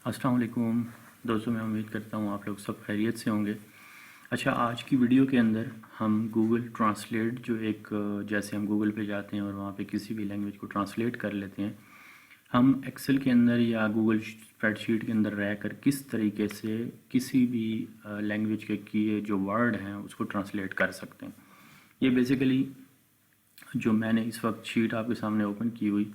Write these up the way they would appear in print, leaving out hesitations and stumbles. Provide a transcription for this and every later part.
السلام علیکم دوستوں، میں امید کرتا ہوں آپ لوگ سب خیریت سے ہوں گے۔ اچھا، آج کی ویڈیو کے اندر ہم گوگل ٹرانسلیٹ جو ایک جیسے ہم گوگل پہ جاتے ہیں اور وہاں پہ کسی بھی لینگویج کو ٹرانسلیٹ کر لیتے ہیں، ہم ایکسل کے اندر یا گوگل اسپریڈ شیٹ کے اندر رہ کر کس طریقے سے کسی بھی لینگویج کے کیے جو ورڈ ہیں اس کو ٹرانسلیٹ کر سکتے ہیں۔ یہ بیسیکلی جو میں نے اس وقت شیٹ آپ کے سامنے اوپن کی ہوئی،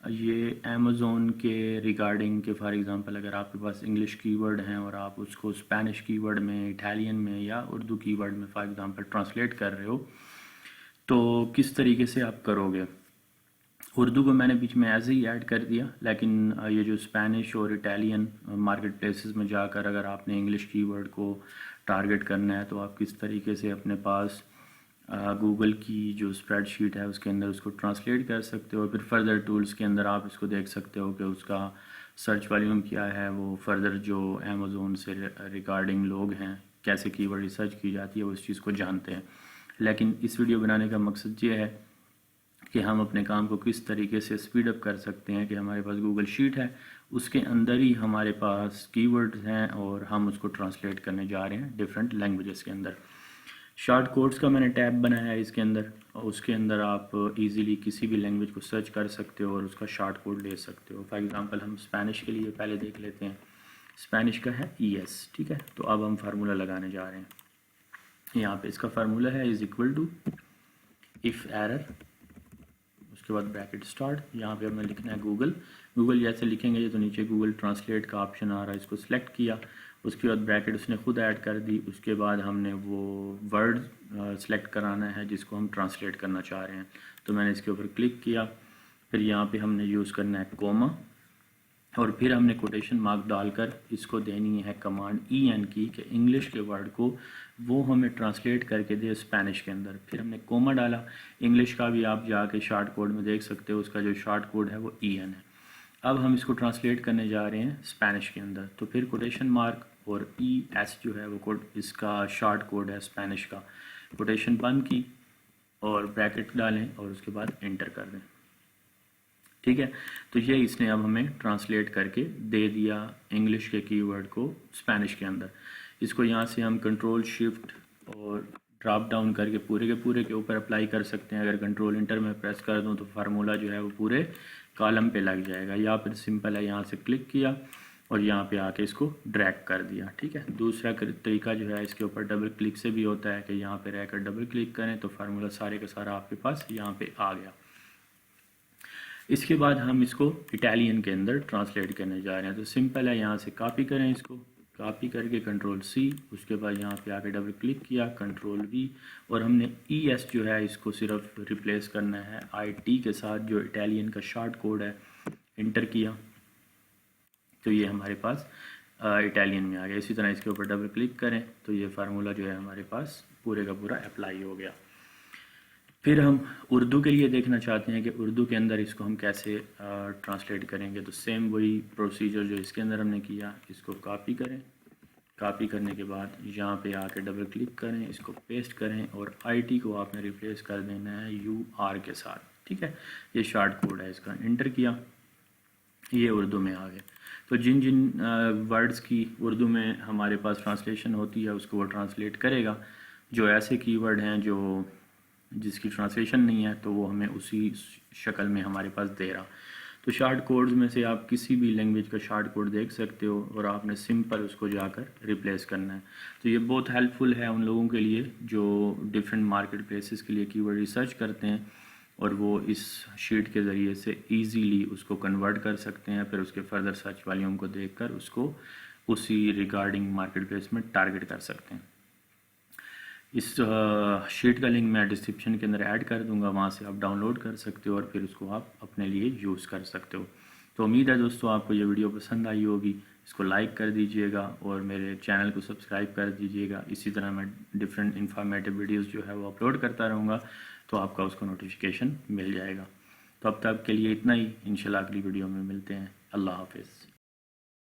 یہ امیزون کے ریگارڈنگ کہ فار ایگزامپل اگر آپ کے پاس انگلش کی ورڈ ہیں اور آپ اس کو اسپینش کی ورڈ میں، اٹالین میں یا اردو کی ورڈ میں فار ایگزامپل ٹرانسلیٹ کر رہے ہو تو کس طریقے سے آپ کرو گے۔ اردو کو میں نے بیچ میں ایز ہی ایڈ کر دیا، لیکن یہ جو اسپینش اور اٹالین مارکیٹ پلیسز میں جا کر اگر آپ نے انگلش کی ورڈ کو ٹارگٹ کرنا ہے تو آپ کس طریقے سے اپنے پاس گوگل کی جو اسپریڈ شیٹ ہے اس کے اندر اس کو ٹرانسلیٹ کر سکتے ہو۔ پھر فردر ٹولز کے اندر آپ اس کو دیکھ سکتے ہو کہ اس کا سرچ والیوم کیا ہے، وہ فردر جو امیزون سے ریگارڈنگ لوگ ہیں کیسے کی ورڈ ریسرچ کی جاتی ہے وہ اس چیز کو جانتے ہیں۔ لیکن اس ویڈیو بنانے کا مقصد یہ ہے کہ ہم اپنے کام کو کس طریقے سے سپیڈ اپ کر سکتے ہیں کہ ہمارے پاس گوگل شیٹ ہے، اس کے اندر ہی ہمارے پاس کی ورڈز ہیں اور ہم اس کو ٹرانسلیٹ کرنے جا رہے ہیں ڈیفرنٹ لینگویجز کے اندر۔ شارٹ کوڈز کا میں نے ٹیب بنایا ہے اس کے اندر، اور اس کے اندر آپ ایزیلی کسی بھی لینگویج کو سرچ کر سکتے ہو اور اس کا شارٹ کوڈ لے سکتے ہو۔ فار ایگزامپل ہم اسپینش کے لیے پہلے دیکھ لیتے ہیں، اسپینش کا ہے ES، ٹھیک ہے۔ تو اب ہم فارمولہ لگانے جا رہے ہیں۔ یہاں پہ اس کا فارمولہ ہے = if error، اس کے بعد بریکٹ اسٹارٹ، یہاں پہ ہم نے لکھنا ہے گوگل جیسے لکھیں گے تو نیچے گوگل ٹرانسلیٹ کا آپشن آ رہا ہے، اس کو سلیکٹ کیا، اس کے بعد بریکٹ اس نے خود ایڈ کر دی، اس کے بعد ہم نے وہ ورڈ سلیکٹ کرانا ہے جس کو ہم ٹرانسلیٹ کرنا چاہ رہے ہیں۔ تو میں نے اس کے اوپر کلک کیا، پھر یہاں پہ ہم نے یوز کرنا ہے کوما، اور پھر ہم نے کوٹیشن مارک ڈال کر اس کو دینی ہے کمانڈ EN کی کہ انگلش کے ورڈ کو وہ ہمیں ٹرانسلیٹ کر کے دے اسپینش کے اندر۔ پھر ہم نے کوما ڈالا، انگلش کا بھی آپ جا کے شارٹ کوڈ میں دیکھ سکتے ہو، اس کا جو شارٹ کوڈ ہے وہ EN ہے۔ اب ہم اس کو ٹرانسلیٹ کرنے جا رہے ہیں اسپینش کے اندر، تو پھر کوٹیشن مارک اور ES جو ہے وہ کوڈ اس کا شارٹ کوڈ ہے اسپینش کا، کوٹیشن بند کی اور بریکٹ ڈالیں اور اس کے بعد انٹر کر دیں، ٹھیک ہے۔ تو یہ اس نے اب ہمیں ٹرانسلیٹ کر کے دے دیا انگلش کے کی ورڈ کو اسپینش کے اندر۔ اس کو یہاں سے ہم کنٹرول شفٹ اور ڈراپ ڈاؤن کر کے پورے کے اوپر اپلائی کر سکتے ہیں۔ اگر کنٹرول انٹر میں پریس کر دوں تو فارمولہ جو ہے وہ پورے کالم پہ لگ جائے گا، یا پھر سمپل ہے یہاں سے کلک کیا اور یہاں پہ آ کے اس کو ڈریگ کر دیا، ٹھیک ہے۔ دوسرا طریقہ جو ہے اس کے اوپر ڈبل کلک سے بھی ہوتا ہے کہ یہاں پہ رہ کر ڈبل کلک کریں تو فارمولہ سارے کا سارا آپ کے پاس یہاں پہ آ گیا۔ اس کے بعد ہم اس کو اٹالین کے اندر ٹرانسلیٹ کرنے جا رہے ہیں، تو سمپل ہے یہاں سے کاپی کریں، اس کو کاپی کر کے کنٹرول C، اس کے بعد یہاں پہ آ کے ڈبل کلک کیا، کنٹرول V، اور ہم نے ES جو ہے اس کو صرف ریپلیس کرنا ہے IT کے ساتھ جو اٹالین کا شارٹ کوڈ ہے، انٹر کیا تو یہ ہمارے پاس اٹالین میں آ گیا۔ اسی طرح اس کے اوپر ڈبل کلک کریں تو یہ فارمولہ جو ہے ہمارے پاس پورے کا پورا اپلائی ہو گیا۔ پھر ہم اردو کے لیے دیکھنا چاہتے ہیں کہ اردو کے اندر اس کو ہم کیسے ٹرانسلیٹ کریں گے، تو سیم وہی پروسیجر جو اس کے اندر ہم نے کیا، اس کو کاپی کریں، کاپی کرنے کے بعد یہاں پہ آ کے ڈبل کلک کریں، اس کو پیسٹ کریں اور IT کو آپ نے ریپلیس کر دینا ہے UR کے ساتھ، ٹھیک ہے۔ یہ شارٹ کوڈ ہے اس کا، انٹر کیا، یہ اردو میں آ گیا۔ تو جن ورڈز کی اردو میں ہمارے پاس ٹرانسلیشن ہوتی ہے اس کو وہ ٹرانسلیٹ کرے گا، جو ایسے کی ورڈ ہیں جس کی ٹرانسلیشن نہیں ہے تو وہ ہمیں اسی شکل میں ہمارے پاس دے رہا۔ تو شارٹ کوڈز میں سے آپ کسی بھی لینگویج کا شارٹ کوڈ دیکھ سکتے ہو اور آپ نے سمپل اس کو جا کر ریپلیس کرنا ہے۔ تو یہ بہت ہیلپ فل ہے ان لوگوں کے لیے جو ڈیفرنٹ مارکیٹ پلیسز کے لیے کی ورڈ ریسرچ کرتے ہیں اور وہ اس شیٹ کے ذریعے سے ایزیلی اس کو کنورٹ کر سکتے ہیں، پھر اس کے فردر سرچ والیوم کو دیکھ کر اس کو اسی ریگارڈنگ مارکیٹ پلیس میں ٹارگٹ کر سکتے ہیں۔ اس شیٹ کا لنک میں ڈسکرپشن کے اندر ایڈ کر دوں گا، وہاں سے آپ ڈاؤن لوڈ کر سکتے ہو اور پھر اس کو آپ اپنے لیے یوز کر سکتے ہو۔ تو امید ہے دوستو آپ کو یہ ویڈیو پسند آئی ہوگی، اس کو لائک کر دیجئے گا اور میرے چینل کو سبسکرائب کر دیجئے گا۔ اسی طرح میں ڈیفرنٹ انفارمیٹیو ویڈیوز جو ہے وہ اپلوڈ کرتا رہوں گا تو آپ کا اس کو نوٹیفیکیشن مل جائے گا۔ تو اب تک کے لیے اتنا ہی، انشاءاللہ اگلی ویڈیو میں ملتے ہیں۔ اللہ حافظ۔